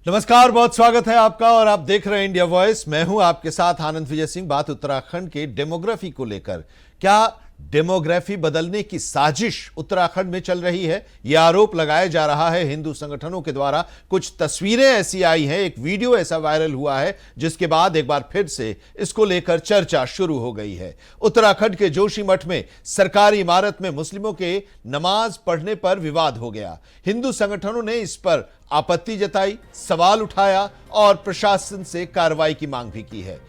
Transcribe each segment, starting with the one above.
नमस्कार, बहुत स्वागत है आपका और आप देख रहे हैं इंडिया वॉइस। मैं हूं आपके साथ आनंद विजय सिंह। बात उत्तराखंड के डेमोग्राफी को लेकर, क्या डेमोग्राफी बदलने की साजिश उत्तराखंड में चल रही है? यह आरोप लगाया जा रहा है हिंदू संगठनों के द्वारा। कुछ तस्वीरें ऐसी आई हैं, एक वीडियो ऐसा वायरल हुआ है जिसके बाद एक बार फिर से इसको लेकर चर्चा शुरू हो गई है। उत्तराखंड के जोशीमठ में सरकारी इमारत में मुस्लिमों के नमाज पढ़ने पर विवाद हो गया। हिंदू संगठनों ने इस पर आपत्ति जताई, सवाल उठाया और प्रशासन से कार्रवाई की मांग भी की है।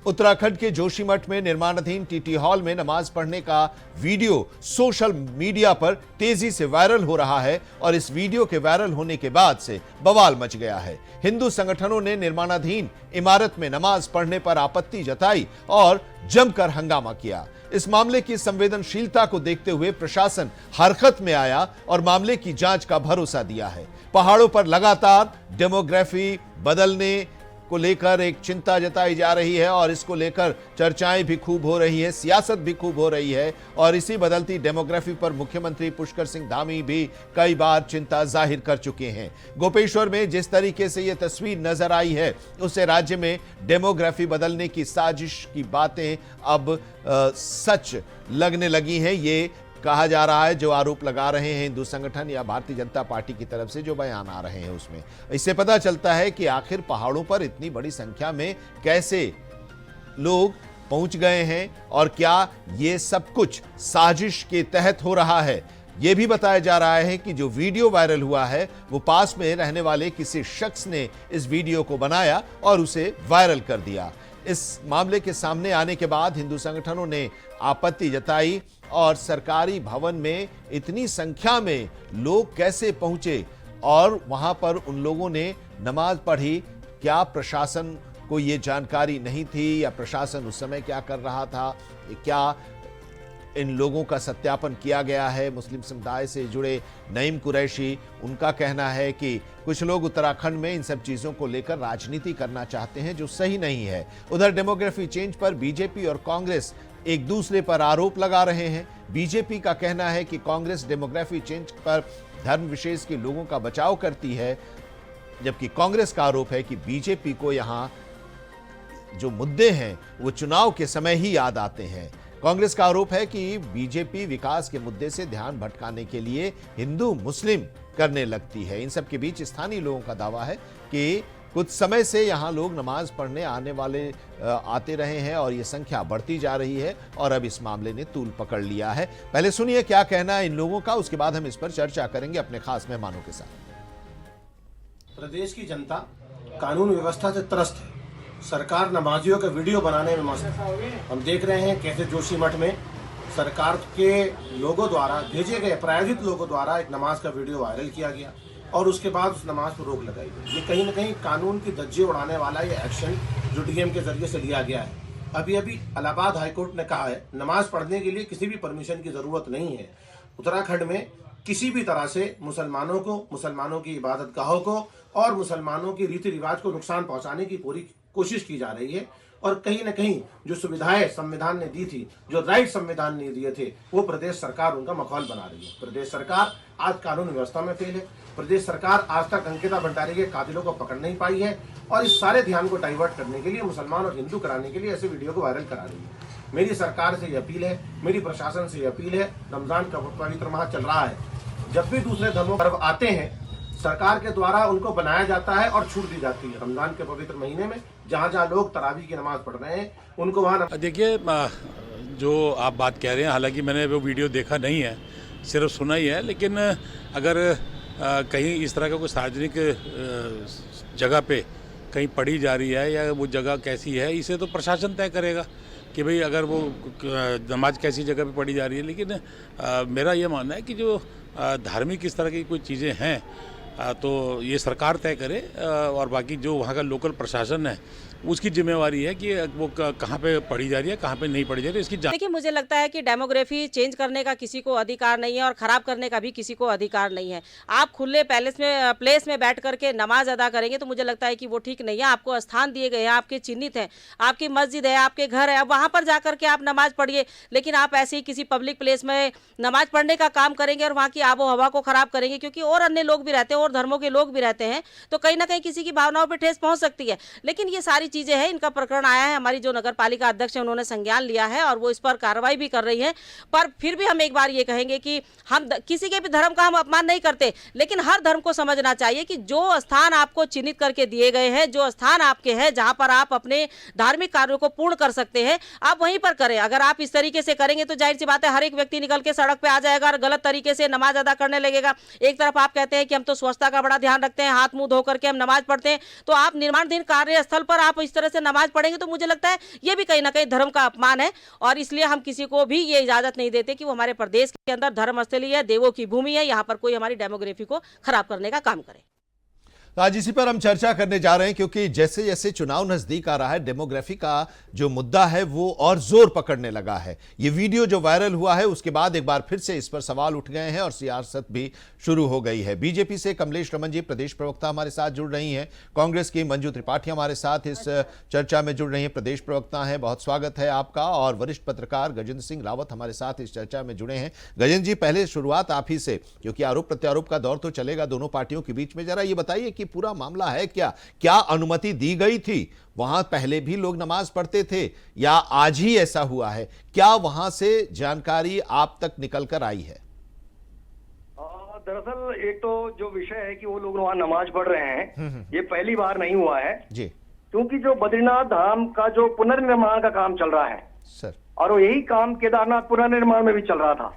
उत्तराखंड के जोशीमठ में निर्माणाधीन टीटी हॉल में नमाज पढ़ने का वीडियो सोशल मीडिया पर तेजी से वायरल हो रहा है और इस वीडियो के वायरल होने के बाद से बवाल मच गया है। हिंदू संगठनों ने निर्माणाधीन इमारत में नमाज पढ़ने पर आपत्ति जताई और जमकर हंगामा किया। इस मामले की संवेदनशीलता को देखते हुए प्रशासन हरकत में आया और मामले की जांच का भरोसा दिया है। पहाड़ों पर लगातार डेमोग्राफी बदलने को लेकर एक चिंता जताई जा रही है और इसको लेकर चर्चाएं भी खूब हो रही है, सियासत भी खूब हो रही है और इसी बदलती डेमोग्राफी पर मुख्यमंत्री पुष्कर सिंह धामी भी कई बार चिंता जाहिर कर चुके हैं। गोपेश्वर में जिस तरीके से यह तस्वीर नजर आई है, उससे राज्य में डेमोग्राफी बदलने की साजिश की बातें अब सच लगने लगी हैं। ये कहा जा रहा है, जो आरोप लगा रहे हैं हिंदू संगठन या भारतीय जनता पार्टी की तरफ से जो बयान आ रहे हैं, उसमें इससे पता चलता है कि आखिर पहाड़ों पर इतनी बड़ी संख्या में कैसे लोग पहुंच गए हैं और क्या ये सब कुछ साजिश के तहत हो रहा है। यह भी बताया जा रहा है कि जो वीडियो वायरल हुआ है वो पास में रहने वाले किसी शख्स ने इस वीडियो को बनाया और उसे वायरल कर दिया। इस मामले के सामने आने के बाद हिंदू संगठनों ने आपत्ति जताई और सरकारी भवन में इतनी संख्या में लोग कैसे पहुंचे और वहां पर उन लोगों ने नमाज पढ़ी। क्या प्रशासन को ये जानकारी नहीं थी या प्रशासन उस समय क्या कर रहा था? क्या इन लोगों का सत्यापन किया गया है? मुस्लिम समुदाय से जुड़े नईम कुरैशी, उनका कहना है कि कुछ लोग उत्तराखंड में इन सब चीजों को लेकर राजनीति करना चाहते हैं, जो सही नहीं है। उधर डेमोग्राफी चेंज पर बीजेपी और कांग्रेस एक दूसरे पर आरोप लगा रहे हैं। बीजेपी का कहना है कि कांग्रेस डेमोग्राफी चेंज पर धर्म विशेष के लोगों का बचाव करती है, जबकि कांग्रेस का आरोप है कि बीजेपी को यहां जो मुद्दे हैं वो चुनाव के समय ही याद आते हैं। कांग्रेस का आरोप है कि बीजेपी विकास के मुद्दे से ध्यान भटकाने के लिए हिंदू मुस्लिम करने लगती है। इन सब के बीच स्थानीय लोगों का दावा है कि कुछ समय से यहां लोग नमाज पढ़ने आते रहे हैं और ये संख्या बढ़ती जा रही है और अब इस मामले ने तूल पकड़ लिया है। पहले सुनिए क्या कहना है इन लोगों का, उसके बाद हम इस पर चर्चा करेंगे अपने खास मेहमानों के साथ। प्रदेश की जनता कानून व्यवस्था से त्रस्त है। सरकार नमाजियों का वीडियो बनाने में मस्त है। हम देख रहे हैं कैसे जोशीमठ में सरकार के लोगों द्वारा भेजे गए प्रायोजित लोगों द्वारा एक नमाज का वीडियो वायरल किया गया और उसके बाद उस नमाज पर रोक लगाई गई। ये कहीं ना कहीं कानून की धज्जियां उड़ाने वाला ये एक्शन जो डीएम के जरिए से लिया गया है। अभी इलाहाबाद हाईकोर्ट ने कहा है नमाज पढ़ने के लिए किसी भी परमिशन की जरूरत नहीं है। उत्तराखंड में किसी भी तरह से मुसलमानों को, मुसलमानों की इबादत गाहों को और मुसलमानों के रीति रिवाज को नुकसान पहुंचाने की पूरी कोशिश की जा रही है और कहीं न कहीं जो सुविधाएं संविधान ने दी थी, जो राइट संविधान ने दिए थे, वो प्रदेश सरकार उनका मखौल बना रही है। प्रदेश सरकार आज कानून व्यवस्था में फेल है। प्रदेश सरकार आज तक अंकिता भंडारी के कातिलों को पकड़ नहीं पाई है और इस सारे ध्यान को डाइवर्ट करने के लिए, मुसलमान और हिंदू कराने के लिए ऐसे वीडियो को वायरल करा रही है। मेरी सरकार से ये अपील है, मेरी प्रशासन से ये अपील है, रमजान का पवित्र माह चल रहा है, जब भी दूसरे धर्मों पर्व आते हैं सरकार के द्वारा उनको बनाया जाता है और छूट दी जाती है। रमजान के पवित्र महीने में जहाँ जहाँ लोग तरावी की नमाज पढ़ रहे हैं उनको वहाँ देखिए, जो आप बात कह रहे हैं, हालांकि मैंने वो वीडियो देखा नहीं है, सिर्फ सुना ही है, लेकिन अगर कहीं इस तरह का कोई सार्वजनिक जगह पे कहीं पढ़ी जा रही है या वो जगह कैसी है, इसे तो प्रशासन तय करेगा कि भाई अगर वो नमाज कैसी जगह पे पढ़ी जा रही है। लेकिन मेरा ये मानना है कि जो धार्मिक इस तरह की कोई चीज़ें हैं तो ये सरकार तय करे और बाकी जो वहाँ का लोकल प्रशासन है उसकी जिम्मेवारी है कि वो कहाँ पे पढ़ी जा रही है, कहाँ पे नहीं पढ़ी जा रही है, इसकी देखिए, मुझे लगता है कि डेमोग्राफी चेंज करने का किसी को अधिकार नहीं है और ख़राब करने का भी किसी को अधिकार नहीं है। आप खुले प्लेस में बैठ करके नमाज अदा करेंगे तो मुझे लगता है कि वो ठीक नहीं है। आपको स्थान दिए गए हैं, आपके चिन्हित हैं, आपकी मस्जिद है, आपके घर है, अब वहाँ पर जा करके आप नमाज पढ़िए। लेकिन आप ऐसे ही किसी पब्लिक प्लेस में नमाज पढ़ने का काम करेंगे और वहाँ की आबो हवा को ख़राब करेंगे, क्योंकि और अन्य लोग भी रहते हैं और धर्मों के लोग भी रहते हैं, तो कहीं ना कहीं किसी की भावनाओं पर ठेस पहुँच सकती है। लेकिन ये सारी चीज़ें हैं, इनका प्रकरण आया है, हमारी जो नगर पालिका अध्यक्ष है उन्होंने संज्ञान लिया है और वो इस पर कार्रवाई भी कर रही है। पर फिर भी हम एक बार ये कहेंगे कि हम किसी के भी धर्म का हम अपमान नहीं करते, लेकिन हर धर्म को समझना चाहिए कि जो स्थान आपको चिन्हित करके दिए गए हैं, जो स्थान आपके हैं, जहां पर आप अपने धार्मिक कार्यों को पूर्ण कर सकते हैं, आप वहीं पर करें। अगर आप इस तरीके से करेंगे तो जाहिर सी बात है हर एक व्यक्ति निकल के सड़क पे आ जाएगा और गलत तरीके से नमाज अदा करने लगेगा। एक तरफ आप कहते हैं कि हम तो स्वच्छता का बड़ा ध्यान रखते हैं, हाथ मुंह धो करके हम नमाज पढ़ते हैं, तो आप निर्माणाधीन कार्यस्थल पर आप इस तरह से नमाज पढ़ेंगे तो मुझे लगता है ये भी कहीं ना कहीं धर्म का अपमान है। और इसलिए हम किसी को भी ये इजाजत नहीं देते कि वो हमारे प्रदेश के अंदर धर्मस्थली है, देवों की भूमि है, यहाँ पर कोई हमारी डेमोग्राफी को खराब करने का काम करे। तो आज इसी पर हम चर्चा करने जा रहे हैं, क्योंकि जैसे जैसे चुनाव नजदीक आ रहा है, डेमोग्राफी का जो मुद्दा है वो और जोर पकड़ने लगा है। ये वीडियो जो वायरल हुआ है उसके बाद एक बार फिर से इस पर सवाल उठ गए हैं और सियासत भी शुरू हो गई है। बीजेपी से कमलेश रमन जी प्रदेश प्रवक्ता हमारे साथ जुड़ रही हैं, कांग्रेस की मंजू त्रिपाठी हमारे साथ इस चर्चा में जुड़ रही हैं, प्रदेश प्रवक्ता हैं, बहुत स्वागत है आपका। और वरिष्ठ पत्रकार गजेंद्र सिंह रावत हमारे साथ इस चर्चा में जुड़े हैं। गजेंद्र जी, पहले शुरुआत आप ही से, क्योंकि आरोप प्रत्यारोप का दौर तो चलेगा दोनों पार्टियों के बीच में। जरा ये बताइए कि पूरा मामला है क्या अनुमति दी गई थी? वहां पहले भी लोग नमाज पढ़ते थे या आज ही ऐसा हुआ है? क्या वहां से जानकारी आप तक निकल कर आई है? दरअसल एक तो जो विषय है कि वो लोग वहां नमाज पढ़ रहे हैं, ये पहली बार नहीं हुआ है जी, क्योंकि जो बद्रीनाथ धाम का जो पुनर्निर्माण का काम चल रहा है सर, और यही काम केदारनाथ पुनर्निर्माण में भी चल रहा था।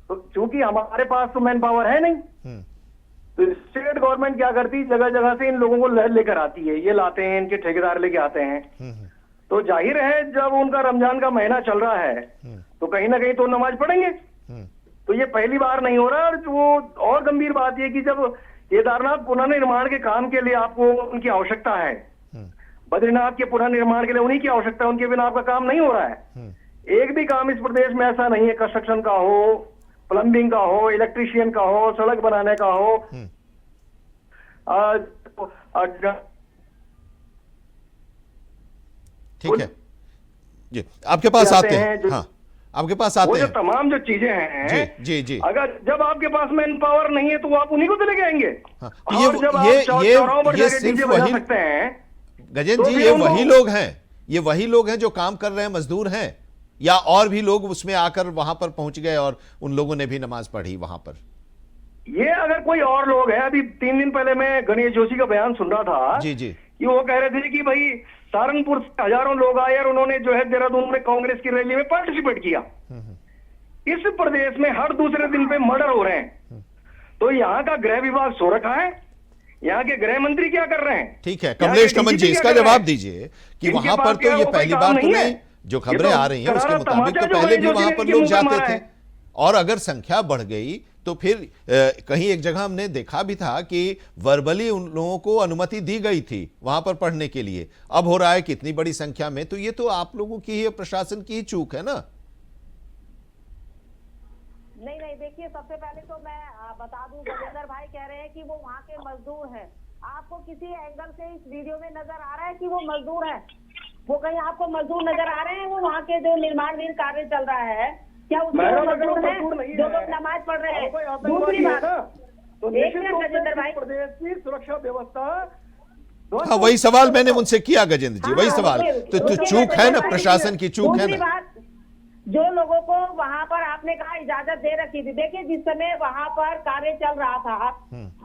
तो चूंकि हमारे पास तो मैन पावर है नहीं, तो स्टेट गवर्नमेंट क्या करती, जगह जगह से इन लोगों को लेकर आती है, ये लाते हैं, इनके ठेकेदार लेके आते हैं। तो जाहिर है जब उनका रमजान का महीना चल रहा है तो कहीं ना कहीं तो नमाज पढ़ेंगे। तो ये पहली बार नहीं हो रहा। और वो और गंभीर बात ये कि जब केदारनाथ पुनर्निर्माण के काम के लिए आपको उनकी आवश्यकता है, बद्रीनाथ के पुनर्निर्माण के लिए उन्हीं की आवश्यकता है, उनके बिना आपका काम नहीं हो रहा है। एक भी काम इस प्रदेश में ऐसा नहीं है, कंस्ट्रक्शन का हो, प्लम्बिंग का हो, इलेक्ट्रिशियन का हो, सड़क बनाने का हो, ठीक है जी, आपके पास आते हैं। हाँ, आपके पास आते वो जो हैं तमाम जो चीजें हैं, जी जी जी, अगर जब आपके पास मैन पावर नहीं है तो आप उन्हीं को तो लेके आएंगे। हाँ, और जब आप चौराहों पर जाके सिर्फ डीजे बजा वही, सकते हैं, गजेंद्र तो जी, फिर ये उनको- वही लोग हैं, ये वही लोग हैं जो काम कर रहे हैं, मजदूर हैं, या और भी लोग उसमें आकर वहां पर पहुंच गए और उन लोगों ने भी नमाज पढ़ी वहां पर? ये अगर कोई और लोग हैं, अभी 3 दिन पहले मैं गणेश जोशी का बयान सुन रहा था जी जी, कि वो कह रहे थे कि भाई सहारनपुर से हजारों लोग आए और उन्होंने जो है देहरादून में कांग्रेस की रैली में पार्टिसिपेट किया। इस प्रदेश में हर दूसरे दिन पे मर्डर हो रहे हैं, तो यहाँ का गृह विभाग सो रखा है, यहाँ के गृह मंत्री क्या कर रहे हैं? ठीक है कमलेश रमन जी, इसका जवाब दीजिए कि इनके वहां पास पर तो क्या ये वो पहली कोई बार काम तो नहीं है? नहीं, जो ये खबरें तो आ रही हैं उसके करारा मुताबिक तमाचा तो जो पहले है, भी जो वहां जिनके पर लोग मुंह पे जाते मारा थे। है। और अगर संख्या बढ़ गई तो फिर कहीं एक जगह हमने देखा भी था कि वर्बली उन लोगों को अनुमति दी गई थी वहां पर पढ़ने के लिए, अब हो रहा है कि इतनी बड़ी संख्या में, तो ये तो आप लोगों की ही, प्रशासन की ही चूक है ना? नहीं, देखिए सबसे पहले तो मैं बता दूं, गजेंद्र भाई कह रहे हैं कि वो वहाँ के मजदूर हैं। आपको किसी एंगल से इस वीडियो में नजर आ रहा है कि वो मजदूर हैं? वो कहीं आपको मजदूर नजर आ रहे हैं? वो वहाँ के जो निर्माणधीन कार्य चल रहा है, क्या उसमें मजदूर हैं जो लोग नमाज पढ़ रहे हैं? दूसरी बात, एक मिनट गजेंद्र भाई, प्रदेश की सुरक्षा व्यवस्था, हाँ, वही सवाल मैंने उनसे किया गजेंद्र जी, वही सवाल। तो चूक है ना, प्रशासन की चूक है ना। जो लोगों को वहाँ पर आपने कहा इजाजत दे रखी थी, देखिए जिस समय वहाँ पर कार्य चल रहा था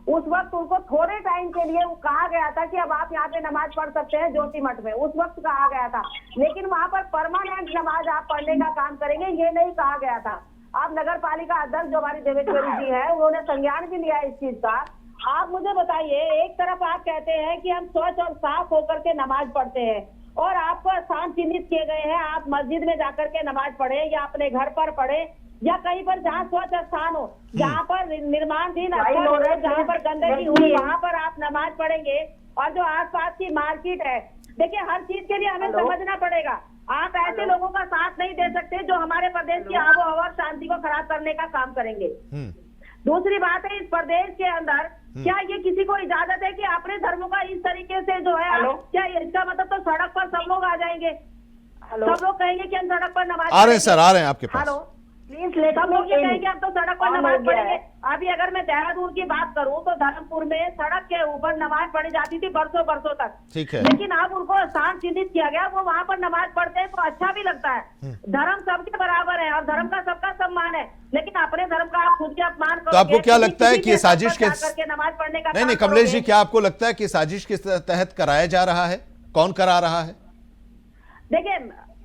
उस वक्त उनको थोड़े टाइम के लिए कहा गया था कि अब आप यहाँ पे नमाज पढ़ सकते हैं जोशीमठ में, उस वक्त कहा गया था। लेकिन वहाँ पर परमानेंट नमाज आप पढ़ने का काम करेंगे ये नहीं कहा गया था। आप नगर पालिका अध्यक्ष जो हमारी देवेश्वरी जी है, उन्होंने संज्ञान भी लिया इस चीज का। आप मुझे बताइए, एक तरफ आप कहते हैं कि हम स्वच्छ और साफ होकर के नमाज पढ़ते हैं और आपको स्थान चिन्हित किए गए हैं, आप मस्जिद में जाकर के नमाज पढ़े या अपने घर पर पढ़े या कहीं पर जहाँ स्वच्छ स्थान हो, जहाँ पर निर्माणधीन स्थल हो, जहाँ पर गंदगी हुई, वहाँ पर आप नमाज पढ़ेंगे। और जो आसपास की मार्केट है, देखिए हर चीज के लिए हमें समझना पड़ेगा। आप ऐसे लोगों का साथ नहीं दे सकते जो हमारे प्रदेश की आबो हवा और शांति को खराब करने का काम करेंगे। दूसरी बात है, इस प्रदेश के अंदर क्या ये किसी को इजाजत है कि अपने धर्मों का इस तरीके से जो है, क्या इसका मतलब तो सड़क पर सब लोग आ जाएंगे, सब लोग कहेंगे कि हम सड़क पर नमाज आ रहे हैं सर, आ रहे हैं आपके पास। हेलो प्लीज, सब लोग ये कहेंगे अब तो सड़क पर नमाज पढ़ेंगे। अभी अगर मैं देहरादून की बात करूं तो धर्मपुर में सड़क के ऊपर नमाज पढ़ी जाती थी बरसों बरसों तक, ठीक है। लेकिन अब उनको स्थान चिन्हित किया गया, वो वहाँ पर नमाज पढ़ते हैं तो अच्छा भी लगता है। धर्म सबके बराबर है और धर्म का सबका सम्मान है, लेकिन अपने धर्म का आप खुद के अपमान करोगे। तो आपको क्या लगता है कि ये साजिश के नमाज पढ़ने का नहीं कमलेश जी, क्या आपको लगता है कि साजिश किस तहत कराया जा रहा है? कौन करा रहा है? देखिए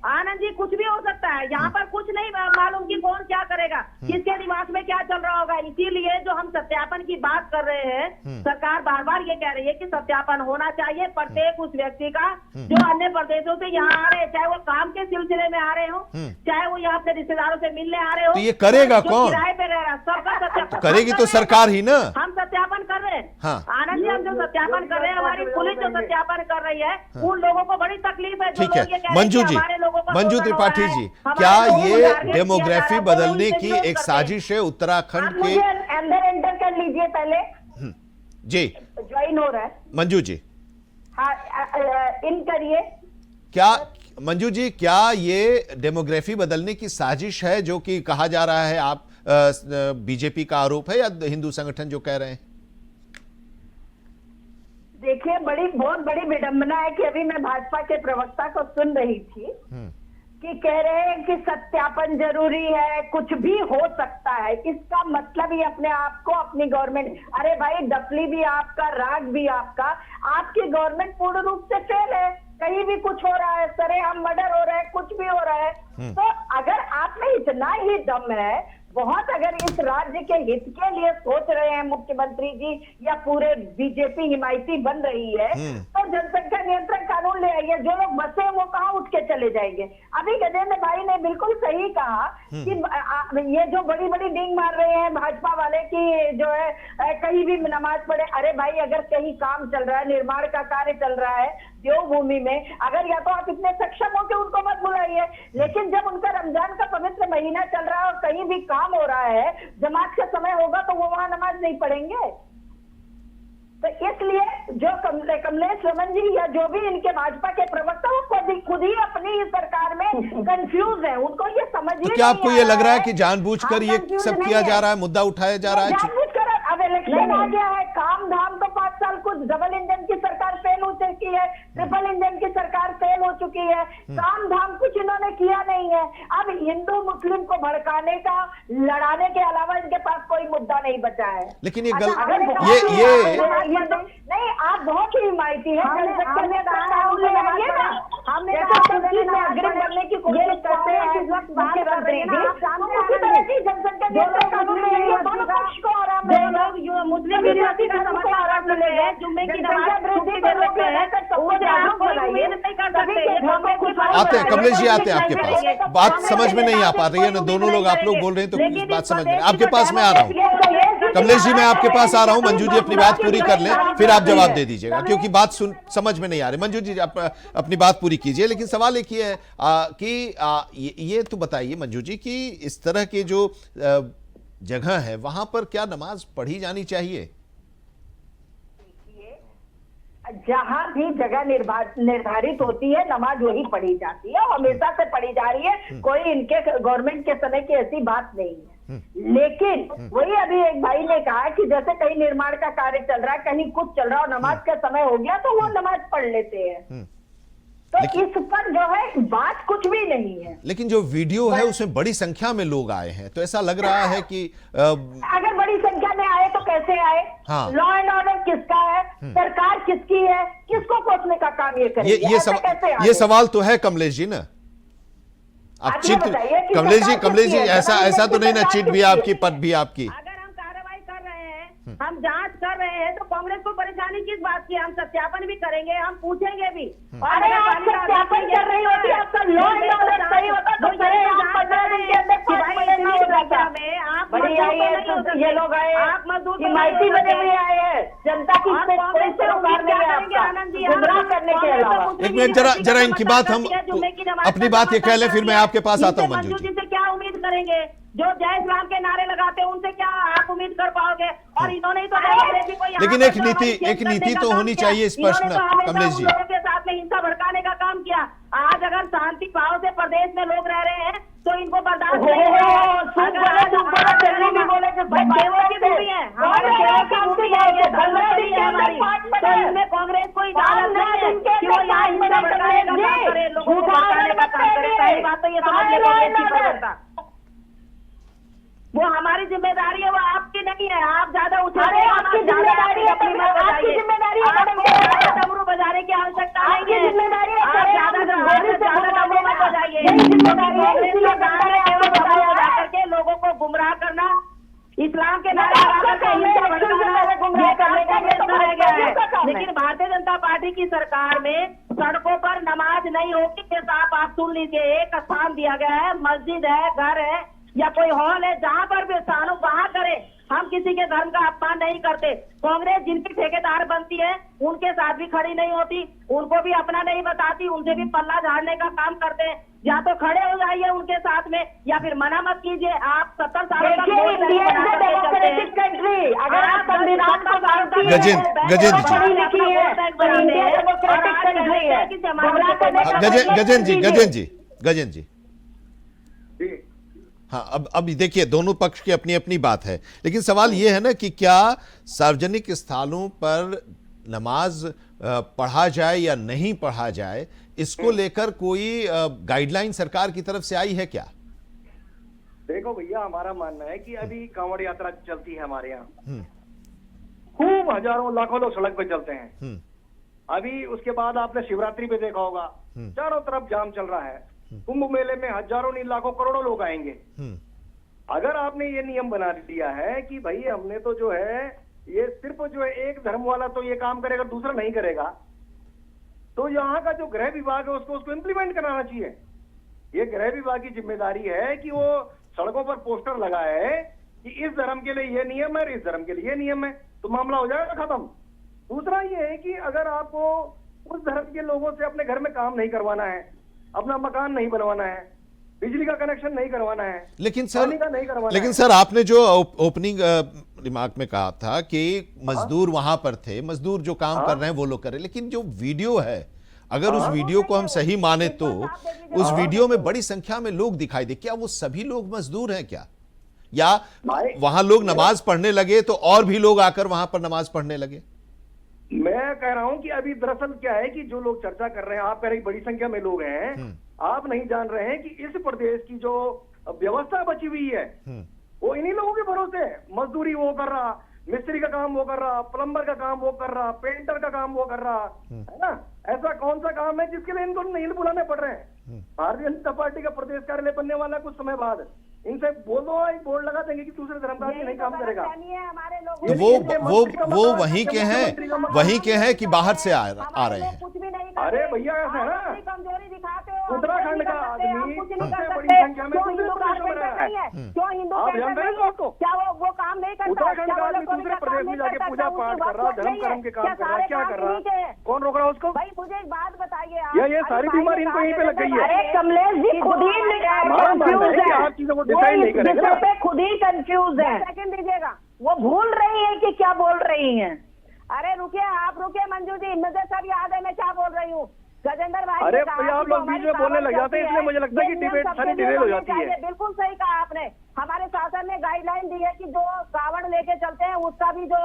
आनंद जी, कुछ भी हो सकता है यहाँ पर, कुछ नहीं मालूम कि कौन क्या करेगा, किसके दिमाग में क्या चल रहा होगा। इसीलिए जो हम सत्यापन की बात कर रहे हैं, सरकार बार बार ये कह रही है कि सत्यापन होना चाहिए प्रत्येक उस व्यक्ति का जो अन्य प्रदेशों से यहाँ आ रहे हैं, चाहे वो काम के सिलसिले में आ रहे हो, चाहे वो यहाँ अपने रिश्तेदारों से मिलने आ रहे हो। तो ये करेगा कौन? किराए पे रह रहा, सबका सत्यापन करेगी तो सरकार ही ना। हम सत्यापन कर रहे हैं। हाँ। आनंद जी, हम जो सत्यापन कर रहे हैं, हमारी पुलिस जो सत्यापन कर रही है, उन लोगों को बड़ी तकलीफ है। ठीक है मंजू जी, मंजू त्रिपाठी जी, क्या ये डेमोग्राफी बदलने की एक साजिश है उत्तराखंड के? अंदर एंटर कर लीजिए पहले जी, ज्वाइन हो रहा है मंजू जी। हाँ, इन करिए। क्या मंजू जी, क्या ये डेमोग्राफी बदलने की साजिश है जो कि कहा जा रहा है? आप बीजेपी का आरोप है या हिंदू संगठन जो कह रहे हैं? देखिए बहुत बड़ी विडंबना है कि अभी मैं भाजपा के प्रवक्ता को सुन रही थी कि कह रहे हैं कि सत्यापन जरूरी है, कुछ भी हो सकता है। इसका मतलब ही अपने आप को अपनी गवर्नमेंट, अरे भाई डफली भी आपका, राग भी आपका, आपकी गवर्नमेंट पूर्ण रूप से फेल है। कहीं भी कुछ हो रहा है, सरेआम मर्डर हो रहा है, कुछ भी हो रहा है। तो अगर आप में इतना ही दम है, बहुत अगर इस राज्य के हित के लिए सोच रहे हैं मुख्यमंत्री जी या पूरे बीजेपी हिमायती बन रही है, तो जनसंख्या नियंत्रण कानून ले आइए। जो लोग बसे हैं वो कहाँ उठ के चले जाएंगे? अभी गजेंद्र भाई ने बिल्कुल सही कहा कि ये जो बड़ी बड़ी डींग मार रहे हैं भाजपा वाले की जो है कहीं भी नमाज पढ़े। अरे भाई, अगर कहीं काम चल रहा है, निर्माण का कार्य चल रहा है देवभूमि में, अगर या तो आप इतने सक्षम हो कि उनको मत बुलाइए, लेकिन जब उनका रमजान का पवित्र महीना चल रहा है और कहीं भी काम हो रहा है, जमात का समय होगा तो वो वहां नमाज नहीं पढ़ेंगे। तो इसलिए जो कमलेश रमन जी या जो भी इनके भाजपा के प्रवक्ता, वो खुद ही अपनी सरकार में कंफ्यूज है, उनको ये समझ तो क्या आपको ये लग रहा है कि जानबूझकर ये सब किया जा रहा है, मुद्दा उठाया जा रहा है? जानबूझकर अब इलेक्शन आ गया है, काम धाम तो 5 साल कुछ डबल इंजन की सरकार फेल हो चुकी है, ट्रिपल इंजन की सरकार फेल हो चुकी है, काम धाम कुछ इन्होंने किया नहीं है। अब हिंदू मुस्लिम को भड़काने का, लड़ाने के अलावा इनके पास कोई मुद्दा नहीं बचा है। लेकिन ये नहीं, आप बहुत ही हिमायती है, हमने अग्रिम करने की कोशिश करते हैं कि मुख्यमंत्री उसी तरह की जनसंख्या नियंत्रण कानून में दोनों पक्ष को आराम मिलेगा, मुस्लिम विरोधी धर्म को आराम मिलेगा, जुम्मे की नमाज वृद्धि कर रहे हैं, आते हैं कमलेश जी, आते हैं आपके पास। बात समझ में नहीं आ पा रही है ना, दोनों लोग आप लोग बोल रहे हैं तो बात समझ में आपके पास मैं आ रहा हूँ। कमलेश जी, मैं आपके पास आ रहा हूं, मंजू जी अपनी बात पूरी कर लें, फिर आप जवाब दे दीजिएगा, क्योंकि बात समझ में नहीं आ रही। मंजू जी आप अपनी बात पूरी कीजिए, लेकिन सवाल एक ही है कि ये तो बताइए मंजू जी कि इस तरह के जो जगह है वहां पर क्या नमाज पढ़ी जानी चाहिए? जहां भी जगह निर्धारित होती है, नमाज वही पढ़ी जाती है, हमेशा से पढ़ी जा रही है। कोई इनके गवर्नमेंट के समय की ऐसी बात नहीं है। लेकिन वही अभी एक भाई ने कहा कि जैसे कहीं निर्माण का कार्य चल रहा है, कहीं कुछ चल रहा है, नमाज का समय हो गया तो वो नमाज पढ़ लेते हैं। तो इस पर जो है बात कुछ भी नहीं है। लेकिन जो वीडियो है उसमें बड़ी संख्या में लोग आए हैं, तो ऐसा लग रहा है कि अगर बड़ी संख्या में आए तो कैसे आए? हाँ। लॉ एंड ऑर्डर किसका है? सरकार किसकी है? किसको कोसने का काम ये करेगी? ये सवाल तो है कमलेश जी ना, आप चिट कमलेश जी ऐसा तो नहीं ना, चिट भी आपकी, पद भी आपकी। हम जांच कर रहे हैं तो कांग्रेस को परेशानी किस बात की? हम सत्यापन भी करेंगे, हम पूछेंगे भी। अरे आप सत्यापन कर रही होती, आपका लॉ एंड ऑर्डर सही होता तो आप 15 दिन के अंदर ये लोग आए, आप मजदूर हिमायती बने हुए आए हैं, जनता की गुमराह करने के अलावा। एक मिनट, जरा इनकी बात हम अपनी बात ये कह लें, फिर मैं आपके पास आता हूं मंजू जी। से क्या उम्मीद करेंगे? जो जय श्री राम के नारे लगाते हैं उनसे क्या आप उम्मीद कर पाओगे? और इन्होंने ही तो लेकिन एक नीति तो होनी चाहिए स्पष्ट, कमलेश जी। लोगों के साथ में हिंसा भड़काने का काम किया। आज अगर शांति भाव से प्रदेश में लोग रह रहे हैं तो इनको बर्दाश्त नहीं है। कांग्रेस को इजाजत नहीं है कि वो यहाँ हिंसा भड़काने का काम करे, लोगों को भड़काने का काम करे। पहली बात तो ये समझ, वो हमारी जिम्मेदारी है, वो आपकी नहीं है। आप ज्यादा उछाले, आपकी जिम्मेदारी है, आपकी जिम्मेदारी है। डमरू बजाने की आवश्यकता नहीं है, जिम्मेदारी है। आप ज्यादा डमरू मत बजाइए, करके लोगों को गुमराह करना, इस्लाम के नारे रह गया है। लेकिन भारतीय जनता पार्टी की सरकार में सड़कों पर नमाज नहीं होगी, ये साफ आप सुन लीजिए। एक स्थान दिया गया है, मस्जिद है, घर है या कोई हॉल है, जहाँ पर भी स्थान हो वहाँ करे। हम किसी के धर्म का अपमान नहीं करते। कांग्रेस जिनकी ठेकेदार बनती है उनके साथ भी खड़ी नहीं होती, उनको भी अपना नहीं बताती, उनसे भी पल्ला झाड़ने का काम करते हैं। या तो खड़े हो जाइए उनके साथ में या फिर मना मत कीजिए। आप 70 सालों तक गजेंद्र जी हाँ, अब देखिए दोनों पक्ष की अपनी अपनी बात है, लेकिन सवाल ये है ना कि क्या सार्वजनिक स्थानों पर नमाज पढ़ा जाए या नहीं पढ़ा जाए, इसको लेकर कोई गाइडलाइन सरकार की तरफ से आई है क्या? देखो भैया, हमारा मानना है कि अभी कांवड़ यात्रा चलती है हमारे यहाँ, खूब हजारों लाखों लोग सड़क पे चलते हैं। अभी उसके बाद आपने शिवरात्रि पे देखा होगा, चारों तरफ जाम चल रहा है। कुंभ मेले में हजारों नहीं लाखों करोड़ों लोग आएंगे। अगर आपने ये नियम बना दिया है कि भाई हमने तो जो है ये सिर्फ जो है एक धर्म वाला तो ये काम करेगा, दूसरा नहीं करेगा, तो यहाँ का जो गृह विभाग है उसको इम्प्लीमेंट कराना चाहिए। ये गृह विभाग की जिम्मेदारी है कि वो सड़कों पर पोस्टर लगाए कि इस धर्म के लिए ये नियम है, इस धर्म के लिए ये नियम है, तो मामला हो जाएगा खत्म। दूसरा ये है कि अगर आपको उस धर्म के लोगों से अपने घर में काम नहीं करवाना है, अपना मकान नहीं बनवाना है, बिजली का कनेक्शन नहीं करवाना है, लेकिन सर आपने जो ओपनिंग रिमार्क में कहा था कि मजदूर वहां पर थे, मजदूर जो काम कर रहे हैं वो लोग कर रहे हैं, लेकिन जो वीडियो है, अगर उस वीडियो को हम सही माने तो उस वीडियो में बड़ी संख्या में लोग दिखाई दे। क्या वो सभी लोग मजदूर हैं क्या? या वहां लोग नमाज पढ़ने लगे तो और भी लोग आकर वहां पर नमाज पढ़ने लगे? मैं कह रहा हूं कि अभी दरअसल क्या है कि जो लोग चर्चा कर रहे हैं, आप कह रहे बड़ी संख्या में लोग हैं, आप नहीं जान रहे हैं कि इस प्रदेश की जो व्यवस्था बची हुई है वो इन्हीं लोगों के भरोसे है। मजदूरी वो कर रहा, मिस्त्री का काम वो कर रहा, प्लम्बर का काम वो कर रहा, पेंटर का काम वो कर रहा है ना। ऐसा कौन सा काम है जिसके लिए इनको नहीं बुलाने पड़ रहे हैं? भारतीय जनता पार्टी का प्रदेश कार्यालय बनने वाला कुछ समय बाद इनसे बोलो, एक बोर्ड लगा देंगे कि दूसरे धर्म का नहीं काम करेगा। तो वो वहीं के हैं कि बाहर से आ रहे हैं? अरे भैया ऐसा है ना, कमजोरी दिखाते हो। उत्तराखंड का आदमी सबसे बड़ी संख्या में क्यों हिंदू क्या वो काम नहीं करता? उत्तराखंड का आदमी दूसरे प्रदेश में जाके पूजा पाठ कर रहा, धर्म कर्म के काम कर रहा, क्या कर रहा? कौन रोक रहा है उसको? भाई मुझे एक बात बताइए, ये सारी बीमारी इनको यहीं पे लग गई है। कमलेश जी खुद ही कंफ्यूज है। सेकंड दीजिएगा, वो भूल रही है कि क्या बोल रही हैं। अरे रुकिए, आप रुकिए मंजू जी, मुझे सब याद है मैं क्या बोल रही हूँ। गजेंद्र भाई, अरे आप लोग बीच में बोलने लग जाते हैं, इसलिए मुझे लगता है कि डिबेट सारी डिटेल हो जाती है। बिल्कुल सही कहा आपने। हमारे शासन ने गाइडलाइन दी है कि जो कावड़ लेके चलते हैं उसका भी जो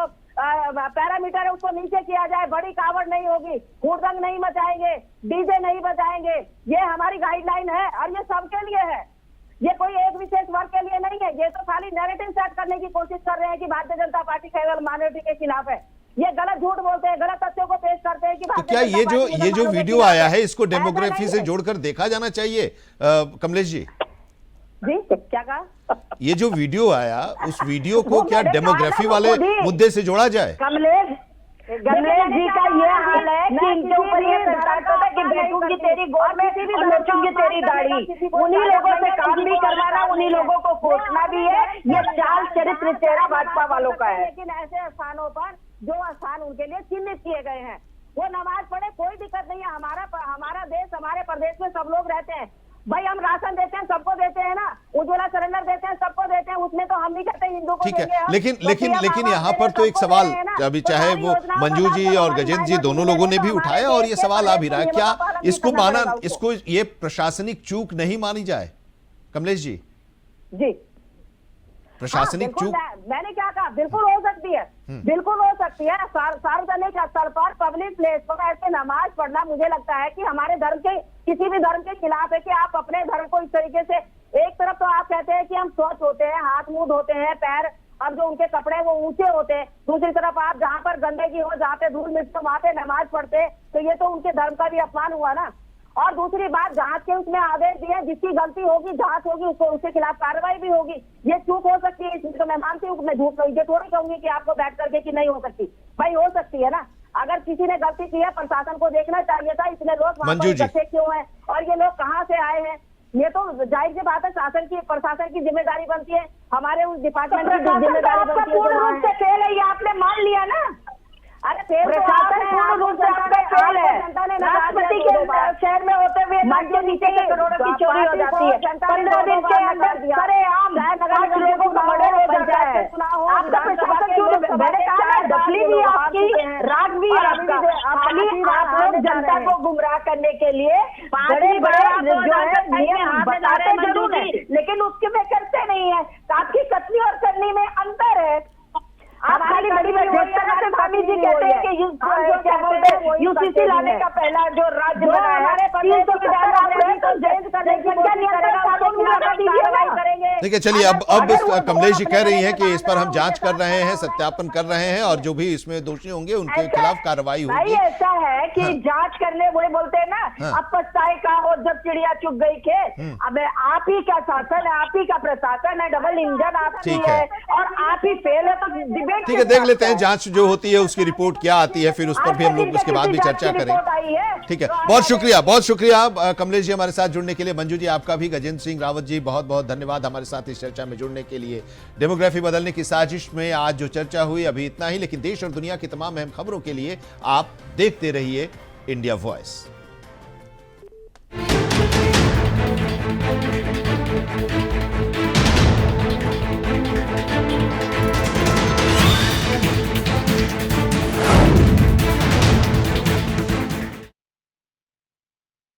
पैरामीटर है उसको नीचे किया जाए। बड़ी कावड़ नहीं होगी, हुड़दंग नहीं मचाएंगे, डीजे नहीं बजाएंगे, ये हमारी गाइडलाइन है और ये सबके लिए है। ये कोई एक विशेष वर्ग के लिए नहीं है। ये तो खाली नैरेटिव सेट करने की कोशिश कर रहे हैं कि भारतीय जनता पार्टी केवल माइनॉरिटी के खिलाफ है। ये गलत झूठ बोलते हैं, गलत तथ्यों को पेश करते हैं कि तो क्या ये जो वीडियो आया है इसको डेमोग्राफी से जोड़कर देखा जाना चाहिए? कमलेश जी क्या कहा? ये जो वीडियो आया, उस वीडियो को क्या डेमोग्राफी वाले मुद्दे से जोड़ा जाए? कमलेश जी का ये हाल है कि इनके ऊपर ये संकट होता है कि बैठूंगी तेरी गोद में और नोचूंगी तेरी दाढ़ी। उन्हीं लोगों से काम भी करवाना, उन्हीं लोगों को कोसना भी है। ये चाल चरित्र चेहरा भाजपा वालों का है। लेकिन ऐसे स्थानों पर जो स्थान उनके लिए चिन्हित किए गए हैं, वो नमाज पढ़े, कोई दिक्कत नहीं है। हमारा देश, हमारे प्रदेश में सब लोग रहते हैं भाई। हम राशन देते हैं, सबको देते हैं ना, उज्ज्वला सिलेंडर देते हैं, सबको देते हैं, उसमें तो हम नहीं कहते हिंदू को ठीक है, देंगे हम। लेकिन तो लेकिन पीएम लेकिन आवास यहाँ दे पर रहे तो एक सबको सवाल, दे रहे हैं ना। अभी तो चाहे सारी वो योजनाओं का मंजू लाभ जी तो और हमारी गजेंद्र जी माइनॉरिटी दोनों लोगों ने को भी हमारे उठाया और ये देश के सवाल आ भी प्रदेश रहा है, के क्या नियमों का पालन इसको करना माना, पड़ेगा उसको। इसको ये प्रशासनिक चूक नहीं मानी जाए? कमलेश जी, जी प्रशासनिक बिल्कुल, चूक मैंने क्या कहा, बिल्कुल हो सकती है, बिल्कुल हो सकती है। सार्वजनिक स्तर पर, पब्लिक प्लेस पर ऐसे नमाज पढ़ना मुझे लगता है कि हमारे धर्म के, किसी भी धर्म के खिलाफ है कि आप अपने धर्म को इस तरीके से, एक तरफ तो आप कहते हैं कि हम स्वच्छ होते हैं, हाथ मुंह धोते हैं, पैर, अब जो उनके कपड़े वो ऊंचे होते हैं, दूसरी तरफ आप जहाँ पर गंदगी हो, जहाँ पे धूल मिट्टी हो, वहाँ पे नमाज पढ़ते हैं, तो ये तो उनके धर्म का भी अपमान हुआ ना। और दूसरी बात, जांच के उसमें आदेश दिए, जिसकी गलती होगी, जांच होगी, उसको उसके खिलाफ कार्रवाई भी होगी। ये चूक हो सकती है, इसमें तो मैं मानती हूँ, मैं झूठ ये थोड़ी कहूंगी कि आपको बैठ करके कि नहीं हो सकती, भाई हो सकती है ना। अगर किसी ने गलती की है, प्रशासन को देखना चाहिए था, इतने लोग वहाँ पर इकट्ठे क्यों हैं और ये लोग कहाँ से आए हैं। ये तो जाहिर सी बात है, शासन की, प्रशासन की जिम्मेदारी बनती है, हमारे उस डिपार्टमेंट की जिम्मेदारी बनती है। पूर्ण रूप से फेल है, ये आपने मान लिया ना। अरे फेल प्रशासन पूर्ण रूप से आपका फेल है। राष्ट्रपति के शहर में होते हुए मन के नीचे के करोड़ों की चोरी हो जाती है। 15 दिन के अंदर सरेआम 5 लोगों का मर्डर हो जाता है। आपका प्रशासन क्यों, मैंने कहा ना, दखली भी आपकी, राग भी आपका, खाली आप लोग जनता को गुमराह करने के लिए बड़े बड़े जो है नियम बताते जरूर है, लेकिन उसके में करते नहीं है। आपकी कथनी और करनी में अंतर है। आप खाली बड़ी स्वामी जी कहते हैं कि क्या बोलते हैं, यूसीसी लाने का पहला जो राज्य बना है, ठीक है, चलिए अब कमलेश जी कह रही हैं कि इस पर हम जांच कर रहे हैं, सत्यापन कर रहे हैं और जो भी इसमें दोषी होंगे उनके खिलाफ कार्रवाई होगी। ऐसा है कि जांच करने वो बोलते हैं ना, अब पछताए का हो जब चिड़िया चुग गई खेत। अब आप ही का शासन है, आप ही का प्रशासन है, डबल इंजन आपकी है और आप ही फेल है, तो डिबेट। ठीक है, देख लेते हैं जांच जो होती है उसकी रिपोर्ट क्या आती है, फिर उस पर भी हम लोग उसके बाद भी चर्चा करें। ठीक है, बहुत शुक्रिया कमलेश जी हमारे साथ जुड़ने के लिए। मंजू जी आपका भी, गजेंद्र सिंह रावत जी बहुत बहुत धन्यवाद हमारे साथ इस चर्चा में जुड़ने के लिए। डेमोग्राफी बदलने की साजिश में आज जो चर्चा हुई अभी इतना ही, लेकिन देश और दुनिया की तमाम अहम खबरों के लिए आप देखते रहिए इंडिया वॉइस।